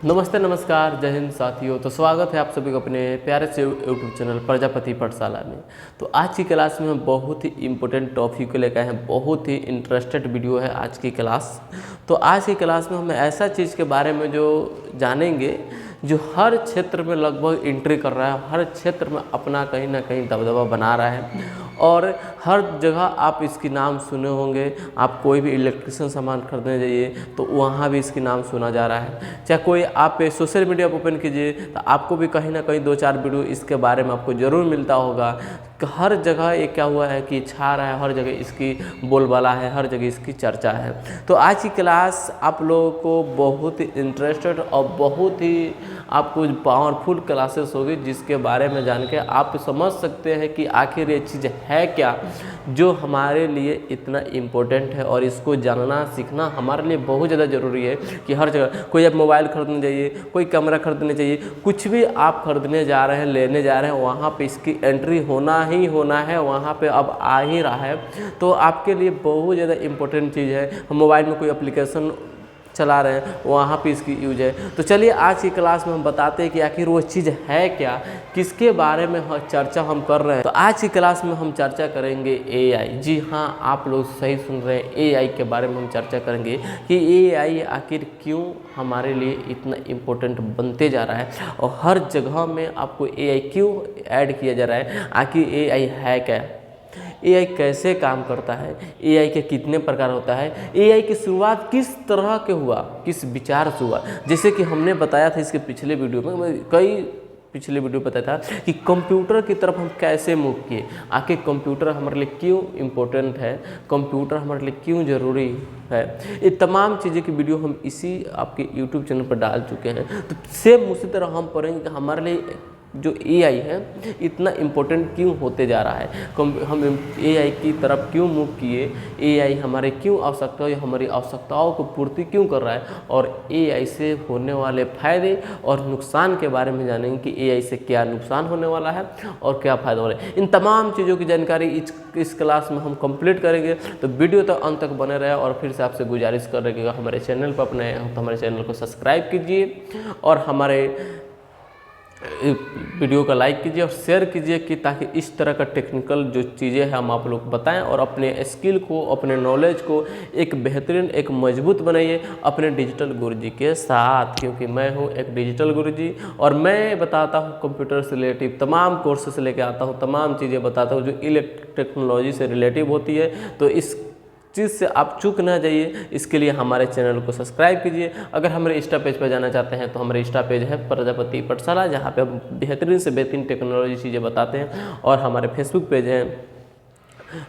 नमस्ते नमस्कार जय हिंद साथियों। तो स्वागत है आप सभी को अपने प्यारे से यूट्यूब चैनल प्रजापति पाठशाला में। तो आज की क्लास में हम बहुत ही इम्पोर्टेंट टॉपिक को लेकर हैं, बहुत ही इंटरेस्टेड वीडियो है आज की क्लास। तो आज की क्लास में हम ऐसा चीज़ के बारे में जो जानेंगे जो हर क्षेत्र में लगभग एंट्री कर रहा है, हर क्षेत्र में अपना कहीं ना कहीं दबदबा बना रहा है और हर जगह आप इसकी नाम सुने होंगे। आप कोई भी इलेक्ट्रिशियन सामान खरीदने जाइए तो वहाँ भी इसकी नाम सुना जा रहा है। चाहे कोई आप सोशल मीडिया पर ओपन कीजिए तो आपको भी कहीं ना कहीं 2-4 वीडियो इसके बारे में आपको ज़रूर मिलता होगा। हर जगह ये क्या हुआ है कि छा रहा है, हर जगह इसकी बोलबाला है, हर जगह इसकी चर्चा है। तो आज की क्लास आप लोगों को बहुत ही इंटरेस्टेड और बहुत ही आपको पावरफुल क्लासेस होगी, जिसके बारे में जान के आप समझ सकते हैं कि आखिर ये चीज़ है क्या जो हमारे लिए इतना इम्पोर्टेंट है। और इसको जानना सीखना हमारे लिए बहुत ज़्यादा ज़रूरी है कि हर जगह कोई आप मोबाइल खरीदने जाइए, कोई कैमरा खरीदने चाहिए, कुछ भी आप खरीदने जा रहे हैं, लेने जा रहे हैं, वहाँ पे इसकी एंट्री होना ही होना है, वहाँ पे अब आ ही रहा है। तो आपके लिए बहुत ज़्यादा इम्पोर्टेंट चीज़ है। हम मोबाइल में कोई एप्लीकेशन चला रहे हैं, वहाँ पे इसकी यूज है। तो चलिए आज की क्लास में हम बताते हैं कि आखिर वो चीज़ है क्या, किसके बारे में चर्चा हम कर रहे हैं। तो आज की क्लास में हम चर्चा करेंगे एआई। जी हाँ, आप लोग सही सुन रहे हैं, एआई के बारे में हम चर्चा करेंगे कि एआई आखिर क्यों हमारे लिए इतना इम्पोर्टेंट बनते जा रहा है और हर जगह में आपको एआई क्यों ऐड किया जा रहा है। आखिर एआई है क्या, एआई कैसे काम करता है, एआई के कितने प्रकार होता है, एआई की शुरुआत किस तरह के हुआ, किस विचार से हुआ। जैसे कि हमने बताया था इसके पिछले वीडियो में, पिछले वीडियो बताया था कि कंप्यूटर की तरफ हम कैसे मूव किए, आखिर कंप्यूटर हमारे लिए क्यों इम्पोर्टेंट है, कंप्यूटर हमारे लिए क्यों ज़रूरी है। ये तमाम चीज़ें की वीडियो हम इसी आपके यूट्यूब चैनल पर डाल चुके हैं। तो सेम उसी तरह हम पढ़ेंगे कि हमारे लिए जो एआई है इतना इम्पोर्टेंट क्यों होते जा रहा है, हम एआई की तरफ क्यों मूव किए, एआई हमारे क्यों हमारी आवश्यकताओं को पूर्ति क्यों कर रहा है, और एआई से होने वाले फ़ायदे और नुकसान के बारे में जानेंगे कि एआई से क्या नुकसान होने वाला है और क्या फ़ायदा हो रहा है। इन तमाम चीज़ों की जानकारी इस क्लास में हम कंप्लीट करेंगे। तो वीडियो तक अंत तक बने रहे और फिर से आपसे गुजारिश कर रहे कि हमारे चैनल पर अपने तो हमारे चैनल को सब्सक्राइब कीजिए और हमारे वीडियो का लाइक कीजिए और शेयर कीजिए कि ताकि इस तरह का टेक्निकल जो चीज़ें हैं हम आप लोग बताएं और अपने स्किल को, अपने नॉलेज को एक बेहतरीन, एक मजबूत बनाइए अपने डिजिटल गुरुजी के साथ। क्योंकि मैं हूं एक डिजिटल गुरुजी और मैं बताता हूं कंप्यूटर से रिलेटिव तमाम कोर्सेस लेके आता हूं, तमाम चीज़ें बताता हूं जो इलेक्ट्रिक टेक्नोलॉजी से रिलेटिव होती है। तो इस चीज़ से आप चूक ना जाइए, इसके लिए हमारे चैनल को सब्सक्राइब कीजिए। अगर हमारे इंस्टा पेज पर जाना चाहते हैं तो हमारे इंस्टा पेज है प्रजापति पाठशाला, जहाँ पे हम बेहतरीन से बेहतरीन टेक्नोलॉजी चीज़ें बताते हैं। और हमारे फेसबुक पेज है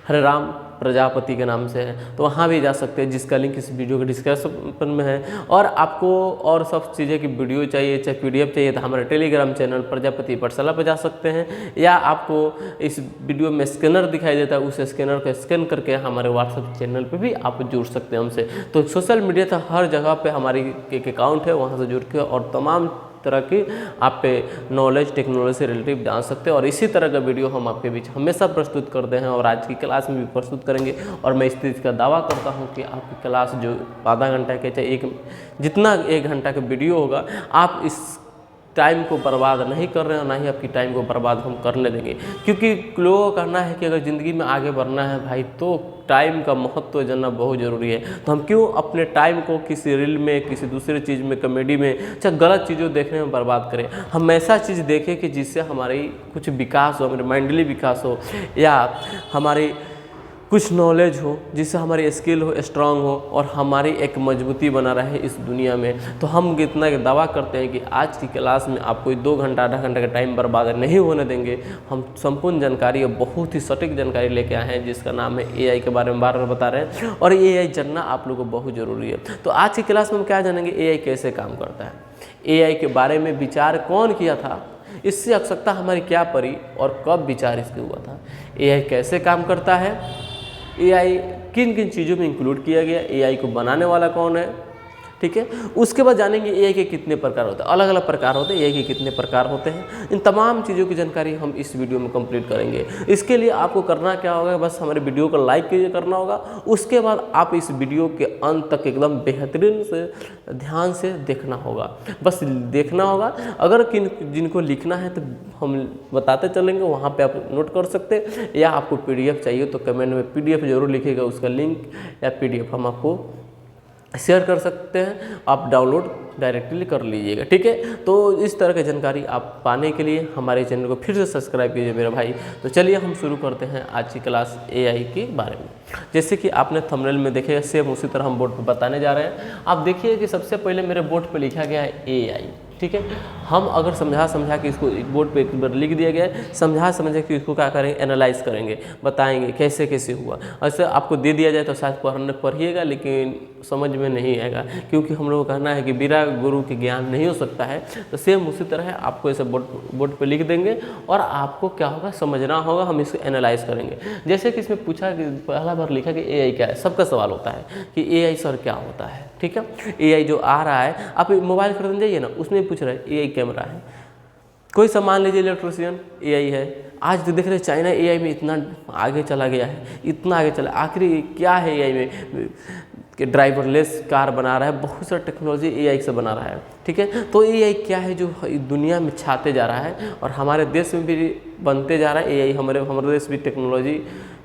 हरे राम प्रजापति के नाम से है, तो वहाँ भी जा सकते हैं, जिसका लिंक इस वीडियो के डिस्क्रिप्शन में है। और आपको और सब चीज़ें की वीडियो चाहिए, चाहे पीडीएफ चाहिए, तो हमारे टेलीग्राम चैनल प्रजापति पाठशाला पर जा सकते हैं। या आपको इस वीडियो में स्कैनर दिखाई देता है, उस स्कैनर को स्कैन करके हमारे व्हाट्सएप चैनल पर भी आप जुड़ सकते हैं हमसे। तो सोशल मीडिया था हर जगह पर हमारी एक अकाउंट है, वहाँ से जुड़ के और तमाम तरह की आप पे नॉलेज टेक्नोलॉजी से रिलेटिव जान सकते हैं। और इसी तरह का वीडियो हम आपके बीच हमेशा प्रस्तुत करते हैं और आज की क्लास में भी प्रस्तुत करेंगे। और मैं इस चीज़ का दावा करता हूं कि आपकी क्लास जो आधा घंटा के चाहे जितना 1 घंटा का वीडियो होगा, आप इस टाइम को बर्बाद नहीं कर रहे हैं और ना ही आपकी टाइम को बर्बाद हम करने देंगे। क्योंकि लोगों का कहना है कि अगर ज़िंदगी में आगे बढ़ना है भाई तो टाइम का महत्व जानना बहुत ज़रूरी है। तो हम क्यों अपने टाइम को किसी रील में, किसी दूसरी चीज़ में, कॉमेडी में, चाहे गलत चीज़ों देखने में बर्बाद करें। हम ऐसा चीज़ देखें कि जिससे हमारी कुछ विकास हो, हमारे माइंडली विकास हो, या हमारी कुछ नॉलेज हो, जिससे हमारी स्किल हो स्ट्रांग हो और हमारी एक मजबूती बना रहे इस दुनिया में। तो हम इतना दावा करते हैं कि आज की क्लास में आपको 2 घंटा, आधा घंटा का टाइम बर्बाद नहीं होने देंगे। हम संपूर्ण जानकारी और बहुत ही सटीक जानकारी लेके आए हैं, जिसका नाम है एआई के बारे में बार बार बता रहे हैं। और एआई जानना आप लोगों को बहुत ज़रूरी है। तो आज की क्लास में हम क्या जानेंगे, एआई कैसे काम करता है, एआई के बारे में विचार कौन किया था, इससे आवश्यकता हमारी क्या पड़ी और कब विचार इसके हुआ था, एआई कैसे काम करता है, एआई किन किन चीज़ों में इंक्लूड किया गया, एआई को बनाने वाला कौन है, ठीक है। उसके बाद जानेंगे एआई के कितने प्रकार होते हैं, अलग अलग प्रकार होते हैं एआई के, कितने प्रकार होते हैं। इन तमाम चीज़ों की जानकारी हम इस वीडियो में कंप्लीट करेंगे। इसके लिए आपको करना क्या होगा, बस हमारे वीडियो को लाइक करना होगा। उसके बाद आप इस वीडियो के अंत तक एकदम बेहतरीन से ध्यान से देखना होगा, बस देखना होगा। अगर जिनको लिखना है तो हम बताते चलेंगे, वहाँ पे आप नोट कर सकते हैं, या आपको पीडीएफ चाहिए तो कमेंट में पीडीएफ जरूर लिखिएगा, उसका लिंक या पीडीएफ हम आपको शेयर कर सकते हैं, आप डाउनलोड डायरेक्टली कर लीजिएगा, ठीक है। तो इस तरह की जानकारी आप पाने के लिए हमारे चैनल को फिर से सब्सक्राइब कीजिए मेरे भाई। तो चलिए हम शुरू करते हैं आज की क्लास एआई के बारे में। जैसे कि आपने थंबनेल में देखेगा, सेम उसी तरह हम बोर्ड पर बताने जा रहे हैं। आप देखिए कि सबसे पहले मेरे बोर्ड पर लिखा गया है एआई, ठीक है। हम अगर समझा के इसको बोर्ड पे एक बार लिख दिया गया है, समझा के इसको क्या करेंगे, एनालाइज करेंगे, बताएंगे कैसे कैसे हुआ। ऐसे आपको दे दिया जाए तो शायद पढ़िएगा लेकिन समझ में नहीं आएगा, क्योंकि हम लोग का कहना है कि बिना गुरु के ज्ञान नहीं हो सकता है। तो सेम उसी तरह है, आपको ऐसे बोर्ड पे लिख देंगे और आपको क्या होगा, समझना होगा, हम इसको एनालाइज करेंगे। जैसे कि इसमें पूछा कि पहला बार लिखा कि एआई क्या है, सबका सवाल होता है कि एआई सर क्या होता है, ठीक है। एआई जो आ रहा है, आप मोबाइल खरीदने जाइए ना, उसमें पूछ रहा है एआई कैमरा है। कोई सामान लीजिए इलेक्ट्रिशियन, एआई है। आज तो देख रहे हैं चाइना एआई में इतना आगे चला गया है, इतना आगे चला, आखिर क्या है एआई में कि ड्राइवरलेस कार बना रहा है, बहुत सारा टेक्नोलॉजी एआई से बना रहा है, ठीक है। तो एआई क्या है जो दुनिया में छाते जा रहा है और हमारे देश में भी बनते जा रहा है एआई। हमारे देश भी टेक्नोलॉजी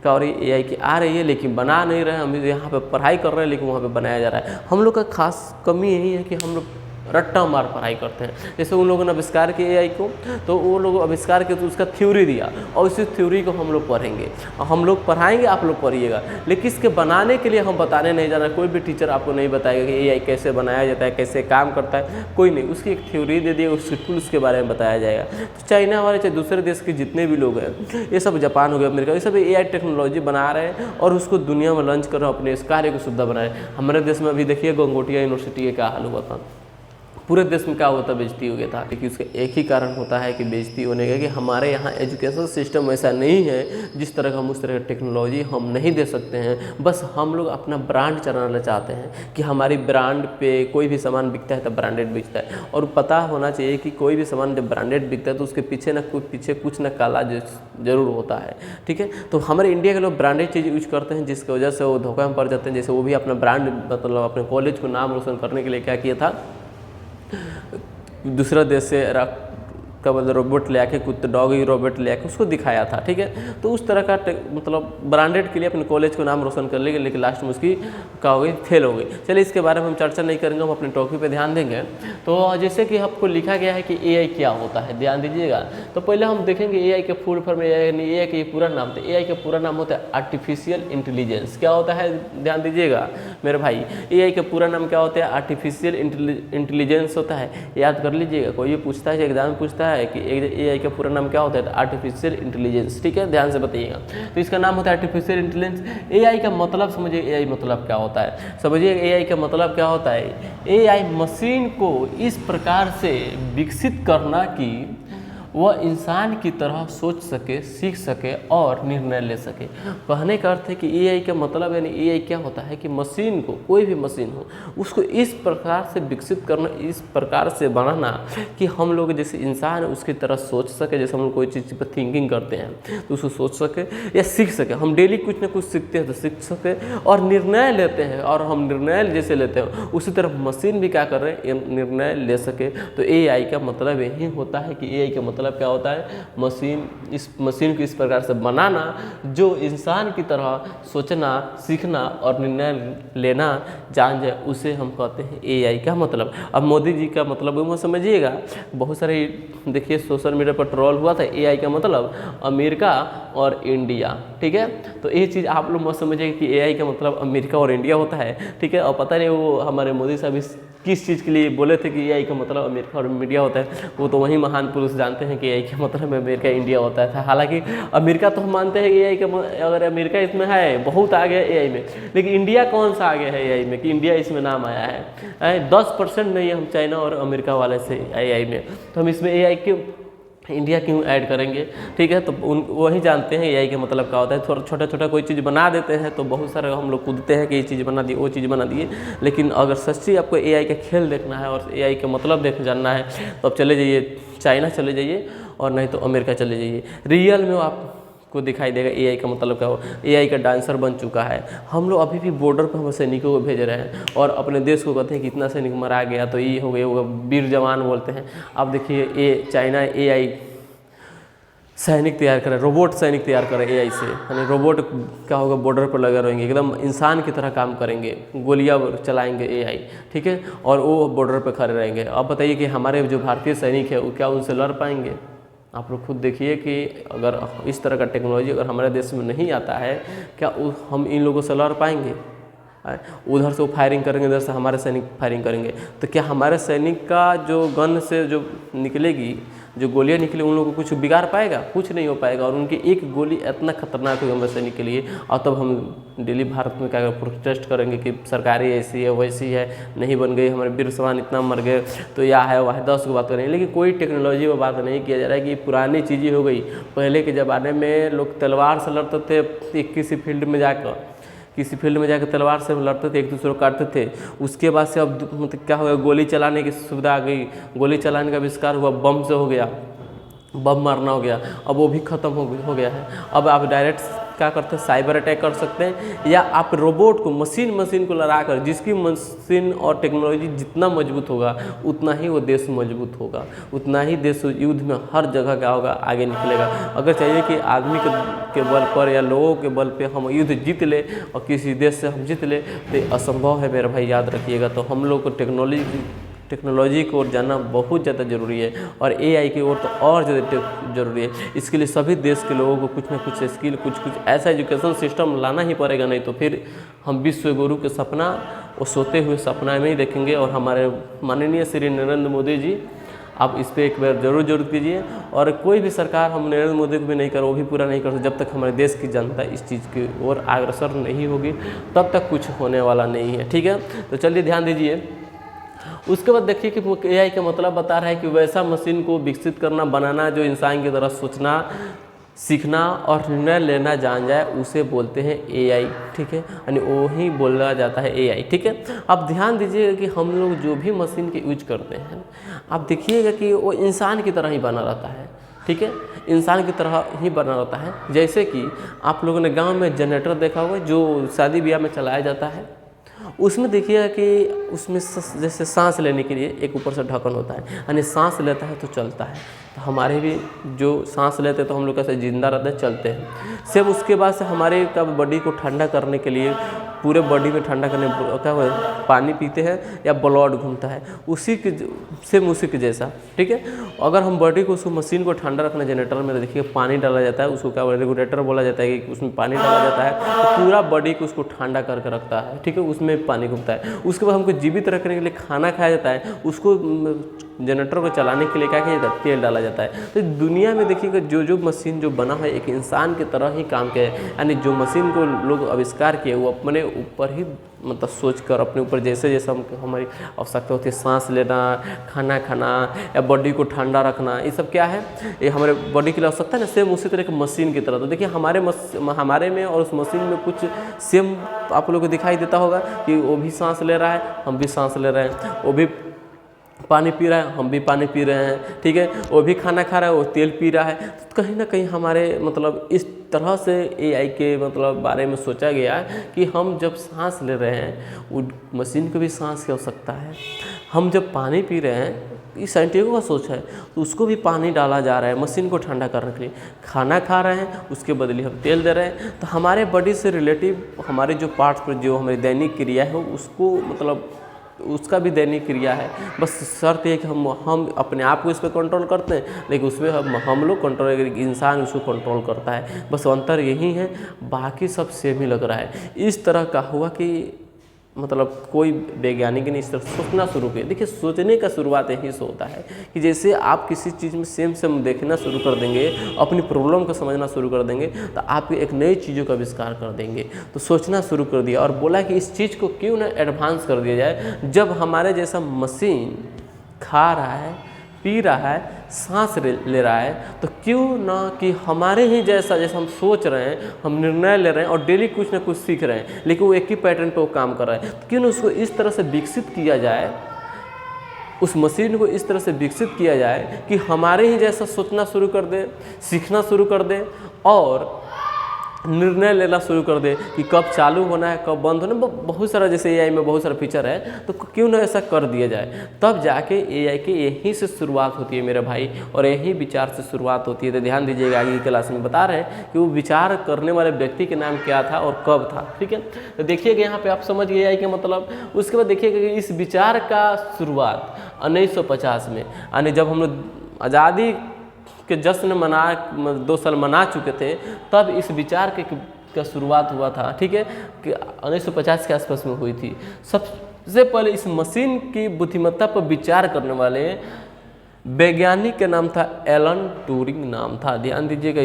का और एआई की आ रही है, लेकिन बना नहीं रहे। हम यहाँ पे पढ़ाई कर रहे हैं लेकिन वहाँ पे बनाया जा रहा है। हम लोग का खास कमी यही है कि हम लोग रट्टा मार पढ़ाई करते हैं। जैसे उन लोगों ने आविष्कार किया एआई को, तो वो लोग आविष्कार किया तो उसका थ्योरी दिया और उसी थ्योरी को हम लोग पढ़ेंगे, हम लोग पढ़ाएंगे, आप लोग पढ़िएगा। लेकिन इसके बनाने के लिए हम बताने नहीं जाना। कोई भी टीचर आपको नहीं बताएगा कि एआई कैसे बनाया जाता है, कैसे काम करता है, कोई नहीं। उसकी एक थ्योरी दे दिए, उसके टूल्स के बारे में बताया जाएगा। तो चाइना वाले चाहे दूसरे देश के जितने भी लोग हैं, ये सब जापान हो गया, अमेरिका, ये सब एआई टेक्नोलॉजी बना रहे हैं और उसको दुनिया में लॉन्च कर रहे हैं, अपने इस कार्य को सुविधा बना रहे हैं। हमारे देश में अभी देखिए गंगोटिया यूनिवर्सिटी का क्या हाल हुआ था, पूरे देश में क्या होता, बेइज्जती हो गया था। लेकिन उसका एक ही कारण होता है कि बेइज्जती होने का, कि हमारे यहाँ एजुकेशन सिस्टम ऐसा नहीं है जिस तरह का हम उस तरह की टेक्नोलॉजी हम नहीं दे सकते हैं। बस हम लोग अपना ब्रांड चलाना चाहते हैं कि हमारी ब्रांड पे कोई भी सामान बिकता है तो ब्रांडेड बिकता है। और पता होना चाहिए कि कोई भी सामान जब ब्रांडेड बिकता है तो उसके पीछे कुछ ना काला जरूर होता है, ठीक है। तो हमारे इंडिया के लोग ब्रांडेड चीज़ यूज करते हैं, जिसकी वजह से वो धोखा में पड़ जाते हैं। जैसे वो भी अपना ब्रांड मतलब अपने कॉलेज को नाम रोशन करने के लिए क्या किया था, दूसरा देश से का मतलब रोबोट ले आके, कुत्ते डॉगी रोबोट ले आके उसको दिखाया था, ठीक है। तो उस तरह का मतलब ब्रांडेड के लिए अपने कॉलेज को नाम रोशन कर लेंगे, लेकिन लास्ट में उसकी क्या हो गई, फेल हो गई। चलिए इसके बारे में हम चर्चा नहीं करेंगे, हम अपने टॉपिक पे ध्यान देंगे। तो जैसे कि आपको लिखा गया है कि एआई क्या होता है, ध्यान दीजिएगा। तो पहले हम देखेंगे एआई के फुल फॉर्म, एआई का ये पूरा नाम, तो एआई का पूरा नाम होता है आर्टिफिशियल इंटेलिजेंस। क्या होता है, ध्यान दीजिएगा मेरे भाई, एआई का पूरा नाम क्या होता है, आर्टिफिशियल इंटेलिजेंस होता है। याद कर लीजिएगा, कोई भी पूछता है, एग्जाम में पूछता है कि एआई का पूरा नाम क्या होता है, आर्टिफिशियल इंटेलिजेंस, ठीक है, ध्यान से बताइएगा। तो इसका नाम होता है आर्टिफिशियल इंटेलिजेंस। एआई का मतलब समझिए, एआई मतलब क्या होता है, समझिए एआई का मतलब क्या होता है। एआई मशीन को इस प्रकार से विकसित करना कि वह इंसान की तरह सोच सके, सीख सके और निर्णय ले सके। कहने का अर्थ है कि एआई का मतलब यानी एआई क्या होता है कि मशीन को, कोई भी मशीन हो, उसको इस प्रकार से विकसित करना, इस प्रकार से बनाना कि हम लोग जैसे इंसान है उसकी तरह सोच सके। जैसे हम लोग कोई चीज़ पर थिंकिंग करते हैं तो उसको सोच सके या सीख सके। हम डेली कुछ ना कुछ सीखते हैं तो सीख सके और निर्णय लेते हैं, और हम निर्णय जैसे लेते हैं उसी तरह मशीन भी क्या कर रहे हैं, निर्णय ले सके। तो एआई का मतलब यही होता है कि एआई का मतलब क्या होता है, इस मशीन को इस प्रकार से बनाना जो इंसान की तरह सोचना, सीखना और निर्णय लेना जान जाए, उसे हम कहते हैं एआई का मतलब। अब मोदी जी का मतलब वो समझिएगा, बहुत सारे देखिए सोशल मीडिया पर ट्रोल हुआ था, एआई का मतलब अमेरिका और इंडिया, ठीक है। तो ये चीज़ आप लोग मत समझिएगा कि एआई का मतलब अमेरिका और इंडिया होता है, ठीक है। और पता नहीं वो हमारे मोदी साहब किस चीज़ के लिए बोले थे कि एआई का मतलब अमेरिका और इंडिया होता है, वो तो वही महान पुरुष जानते हैं कि एआई का मतलब अमेरिका इंडिया होता है। हालांकि अमेरिका तो हम मानते हैं कि एआई का, अगर अमेरिका इसमें है बहुत आगे है एआई में, लेकिन इंडिया कौन सा आगे है एआई में कि इंडिया इसमें नाम आया है। 10% नहीं है हम चाइना और अमेरिका वाले से एआई में। तो हम इसमें एआई के इंडिया क्यों ऐड करेंगे, ठीक है। तो वही जानते हैं एआई का मतलब क्या होता है। थोड़ा छोटा छोटा कोई चीज़ बना देते हैं तो बहुत सारे हम लोग कूदते हैं कि ये चीज़ बना दी, वो चीज़ बना दिए। लेकिन अगर सच्ची आपको एआई का खेल देखना है और एआई का मतलब जानना है तो आप चले जाइए चाइना चले जाइए और नहीं तो अमेरिका चले जाइए। रियल में आपको दिखाई देगा एआई का मतलब क्या हो। एआई का डांसर बन चुका है। हम लोग अभी भी बॉर्डर पर हम सैनिकों को भेज रहे हैं और अपने देश को कहते हैं कि इतना सैनिक मरा गया तो ये हो गया होगा, वीर जवान बोलते हैं। अब देखिए चाइना एआई सैनिक तैयार करे, रोबोट सैनिक तैयार करे एआई से, यानी रोबोट क्या होगा, बॉर्डर पर लगे रहेंगे, एकदम इंसान की तरह काम करेंगे, गोलियां चलाएंगे एआई, ठीक है, और वो बॉर्डर पर खड़े रहेंगे। अब बताइए कि हमारे जो भारतीय सैनिक है वो क्या उनसे लड़ पाएंगे? आप लोग खुद देखिए कि अगर इस तरह का टेक्नोलॉजी अगर हमारे देश में नहीं आता है, क्या हम इन लोगों से लड़ पाएंगे? उधर से वो फायरिंग करेंगे, इधर से हमारे सैनिक फायरिंग करेंगे, तो क्या हमारे सैनिक का जो गन से जो निकलेगी, जो गोलियां निकली, उन लोगों को कुछ बिगाड़ पाएगा? कुछ नहीं हो पाएगा। और उनकी एक गोली इतना खतरनाक होगी हमारे सैनिक के लिए। और तब हम दिल्ली भारत में क्या प्रोटेस्ट करेंगे कि सरकारी ऐसी है वैसी है, नहीं बन गई, हमारे वीर जवान इतना मर गए, तो या है वह 10 की बात करेंगे। लेकिन कोई टेक्नोलॉजी पर बात नहीं किया जा रहा है कि पुरानी चीज़ें हो गई। पहले के ज़माने में लोग तलवार से लड़ते थे, किसी फील्ड में जाकर तलवार से लड़ते थे, एक दूसरे को काटते थे। उसके बाद से अब मतलब क्या हो गया, गोली चलाने की सुविधा आ गई, गोली चलाने का आविष्कार हुआ, बम से हो गया, बम मारना हो गया, अब वो भी ख़त्म हो गया है। अब आप डायरेक्ट क्या करते हैं, साइबर अटैक कर सकते हैं, या आप रोबोट को मशीन को लड़ा कर, जिसकी मशीन और टेक्नोलॉजी जितना मजबूत होगा उतना ही वो देश मजबूत होगा, उतना ही देश युद्ध में हर जगह क्या होगा, आगे निकलेगा। अगर चाहिए कि आदमी के बल पर या लोगों के बल पर हम युद्ध जीत ले और किसी देश से हम जीत ले, तो असंभव है मेरे भाई, याद रखिएगा। तो हम लोग को टेक्नोलॉजी की ओर जाना बहुत ज़्यादा ज़रूरी है और एआई की ओर तो और ज़्यादा ज़रूरी है। इसके लिए सभी देश के लोगों को कुछ ना कुछ स्किल, कुछ ऐसा एजुकेशन सिस्टम लाना ही पड़ेगा, नहीं तो फिर हम विश्व गुरु के सपना वो सोते हुए सपना में ही देखेंगे। और हमारे माननीय श्री नरेंद्र मोदी जी, आप इस पर एक बार जरूर कीजिए। और कोई भी सरकार हम नरेंद्र मोदी को भी नहीं वो भी पूरा नहीं कर सकते जब तक हमारे देश की जनता इस चीज़ की ओर अग्रसर नहीं होगी, तब तक कुछ होने वाला नहीं है, ठीक है। तो चलिए ध्यान दीजिए। उसके बाद देखिए कि एआई का मतलब बता रहा है कि वैसा मशीन को विकसित करना, बनाना जो इंसान की तरह सोचना, सीखना और निर्णय लेना जान जाए, उसे बोलते हैं एआई, ठीक है, यानी वही बोला जाता है एआई, ठीक है। अब ध्यान दीजिएगा कि हम लोग जो भी मशीन के यूज करते हैं, आप देखिएगा कि वो इंसान की तरह ही बना रहता है, ठीक है, इंसान की तरह ही बना रहता है। जैसे कि आप लोगों ने गांव में जनरेटर देखा होगा जो शादी ब्याह में चलाया जाता है, उसमें देखिएगा कि उसमें जैसे सांस लेने के लिए एक ऊपर से ढक्कन होता है, यानी सांस लेता है तो चलता है। तो हमारे भी जो सांस लेते हैं तो हम लोग कैसे जिंदा रहते हैं, चलते हैं। सिर्फ उसके बाद से हमारे कब बॉडी को ठंडा करने के लिए, पूरे बॉडी में ठंडा करने क्या पानी पीते हैं या ब्लड घूमता है, उसी के जैसा, ठीक है। अगर हम बॉडी को, उसको मशीन को ठंडा रखना, जनरेटर में देखिए पानी डाला जाता है, उसको क्या रेगुलेटर बोला जाता है कि उसमें पानी डाला जाता है, तो पूरा बॉडी को उसको ठंडा करके रखता है, ठीक है, उसमें पानी घूमता है। उसके बाद हमको जीवित रखने के लिए खाना खाया जाता है, उसको जनरेटर को चलाने के लिए क्या किया जाता है, तेल डाला जाता है। तो दुनिया में देखिएगा जो मशीन जो बना है एक इंसान की तरह ही काम किया है, यानी जो मशीन को लोग आविष्कार किए वो अपने ऊपर ही मतलब सोचकर अपने ऊपर जैसे हमारी आवश्यकता होती है, सांस लेना, खाना खाना या बॉडी को ठंडा रखना, ये सब क्या है, ये हमारे बॉडी के लिए आवश्यकता है ना, सेम उसी तरह के मशीन की तरह। तो देखिए हमारे में और उस मशीन में कुछ सेम आप लोगों को दिखाई देता होगा कि वो भी सांस ले रहा है, हम भी सांस ले रहे हैं, वो भी पानी पी रहा है, हम भी पानी पी रहे हैं, ठीक है, वो भी खाना खा रहा है, वो तेल पी रहा है। तो कहीं ना कहीं हमारे मतलब इस तरह से एआई के मतलब बारे में सोचा गया है कि हम जब सांस ले रहे हैं, वो मशीन को भी सांस की आवश्यकता है। हम जब पानी पी रहे हैं, ये साइंटिफिक का सोच है, तो उसको भी पानी डाला जा रहा है मशीन को ठंडा करने के लिए। खाना खा रहे हैं, उसके बदले हम तेल दे रहे हैं। तो हमारे बॉडी से रिलेटिव हमारे जो पार्ट्स पर जो हमारी दैनिक क्रिया है, उसको मतलब उसका भी दैनिक क्रिया है। बस शर्त है कि हम अपने आप को इस पर कंट्रोल करते हैं, लेकिन उसमें हम लोग कंट्रोल, इंसान उसको कंट्रोल करता है। बस अंतर यही है, बाकी सब सेम ही लग रहा है। इस तरह का हुआ कि मतलब कोई वैज्ञानिक ने इस तरह सोचना शुरू किया। देखिए सोचने का शुरुआत यहीं से होता है कि जैसे आप किसी चीज़ में सेम देखना शुरू कर देंगे, अपनी प्रॉब्लम को समझना शुरू कर देंगे, तो आप एक नई चीज़ों का आविष्कार कर देंगे। तो सोचना शुरू कर दिया और बोला कि इस चीज़ को क्यों ना एडवांस कर दिया जाए। जब हमारे जैसा मशीन खा रहा है, पी रहा है, सांस ले रहा है, तो क्यों ना कि हमारे ही जैसा जैसा हम सोच रहे हैं, हम निर्णय ले रहे हैं और डेली कुछ ना कुछ सीख रहे हैं, लेकिन वो एक ही पैटर्न पे वो काम कर रहा है, तो क्यों ना उसको इस तरह से विकसित किया जाए, उस मशीन को इस तरह से विकसित किया जाए कि हमारे ही जैसा सोचना शुरू कर दे, सीखना शुरू कर दे और निर्णय लेना शुरू कर दे कि कब चालू होना है, कब बंद होना है। बहुत सारा जैसे एआई में बहुत सारा फीचर है, तो क्यों ना ऐसा कर दिया जाए। तब जाके एआई के यहीं से शुरुआत होती है मेरे भाई, और यही विचार से शुरुआत होती है। तो ध्यान दीजिएगा, आगे की क्लास में बता रहे हैं कि वो विचार करने वाले व्यक्ति के नाम क्या था और कब था। ठीक है, तो देखिएगा यहाँ पे आप समझ गए एआई के मतलब। उसके बाद देखिएगा कि इस विचार का शुरुआत 1950 में, यानी जब हम लोग आज़ादी के जश्न 2 साल मना चुके थे, तब इस विचार का शुरुआत हुआ था। ठीक है, कि 1950 के आसपास में हुई थी। सबसे पहले इस मशीन की बुद्धिमत्ता पर विचार करने वाले वैज्ञानिक का नाम था एलन ट्यूरिंग नाम था। ध्यान दीजिएगा,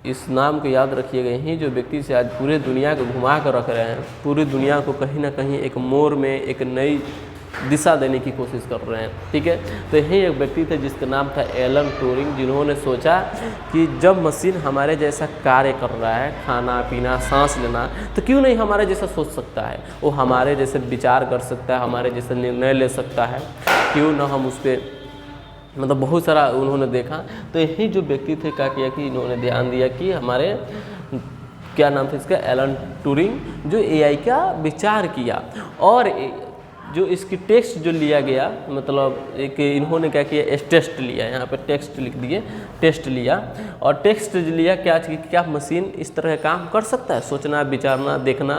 इस नाम को याद रखिएगा। यही जो व्यक्ति से आज पूरे दुनिया को घुमा कर रख रहे हैं, पूरी दुनिया को कहीं ना कहीं एक मोड़ में एक नई दिशा देने की कोशिश कर रहे हैं। ठीक है, तो यही एक व्यक्ति थे जिसका नाम था एलन ट्यूरिंग, जिन्होंने सोचा कि जब मशीन हमारे जैसा कार्य कर रहा है, खाना पीना सांस लेना, तो क्यों नहीं हमारे जैसा सोच सकता है, वो हमारे जैसे विचार कर सकता है, हमारे जैसे निर्णय ले सकता है, क्यों ना हम उस पर मतलब बहुत सारा उन्होंने देखा। तो यही जो व्यक्ति थे क्या किया कि इन्होंने ध्यान दिया कि हमारे क्या नाम था इसका, एलन ट्यूरिंग, जो एआई का विचार किया। और जो इसकी टेक्स्ट जो लिया गया, मतलब एक इन्होंने क्या किया, टेस्ट लिया, यहाँ पे टेक्स्ट लिख दिए, टेस्ट लिया। और टेक्स्ट लिया क्या मशीन इस तरह काम कर सकता है, सोचना विचारना देखना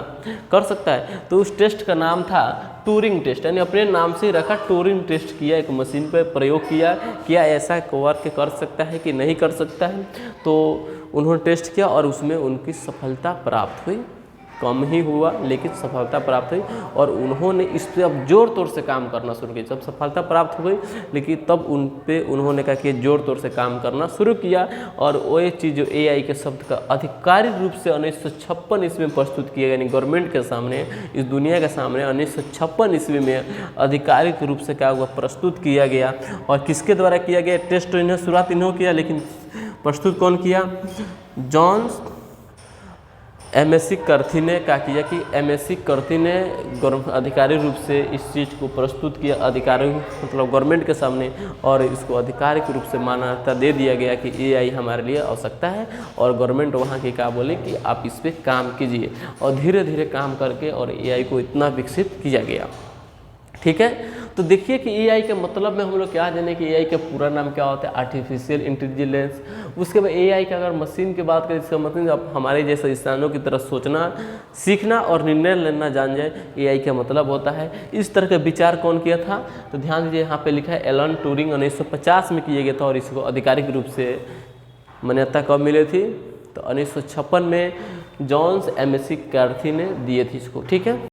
कर सकता है। तो उस टेस्ट का नाम था ट्यूरिंग टेस्ट, यानी अपने नाम से रखा, ट्यूरिंग टेस्ट किया, एक मशीन पर प्रयोग किया ऐसा वर्क कर सकता है कि नहीं कर सकता है। तो उन्होंने टेस्ट किया और उसमें उनकी सफलता प्राप्त हुई। कम ही हुआ लेकिन सफलता प्राप्त हुई, और उन्होंने इस पर अब जोर तोड़ से काम करना शुरू किया। जब सफलता प्राप्त हो गई, लेकिन तब उन्होंने क्या किया, जोर तोड़ से काम करना शुरू किया। और वो ये चीज़ जो एआई के शब्द का आधिकारिक रूप से 1956 ईस्वी में प्रस्तुत किया, यानी गवर्नमेंट के सामने, इस दुनिया के सामने 1956 ईस्वी में आधिकारिक रूप से क्या हुआ, प्रस्तुत किया गया। और किसके द्वारा किया गया, टेस्ट इन्हें शुरुआत इन्होंने किया, लेकिन प्रस्तुत कौन किया, जॉन एमएससी कर्थी ने क्या किया कि एमएससी कर्थी ने आधिकारिक रूप से इस चीज़ को प्रस्तुत किया, आधिकारिक मतलब गवर्नमेंट के सामने, और इसको आधिकारिक रूप से मान्यता दे दिया गया कि एआई हमारे लिए आवश्यकता है। और गवर्नमेंट वहाँ की क्या बोले कि आप इस पर काम कीजिए, और धीरे धीरे काम करके और एआई को इतना विकसित किया गया। ठीक है, तो देखिए कि एआई के मतलब में हम लोग क्या जाने कि एआई का पूरा नाम क्या होता है, आर्टिफिशियल इंटेलिजेंस। उसके बाद एआई का अगर मशीन की बात करें, इसका मतलब अब हमारे जैसे इंसानों की तरह सोचना सीखना और निर्णय लेना जान जाए, एआई का मतलब होता है। इस तरह का विचार कौन किया था, तो ध्यान दीजिए यहाँ पे लिखा है एलन ट्यूरिंग 1950 में किया गया था, और इसको आधिकारिक रूप से मान्यता कब मिली थी, तो 1956 में जॉन एमएससी कर्थी ने दिए थे इसको। ठीक है।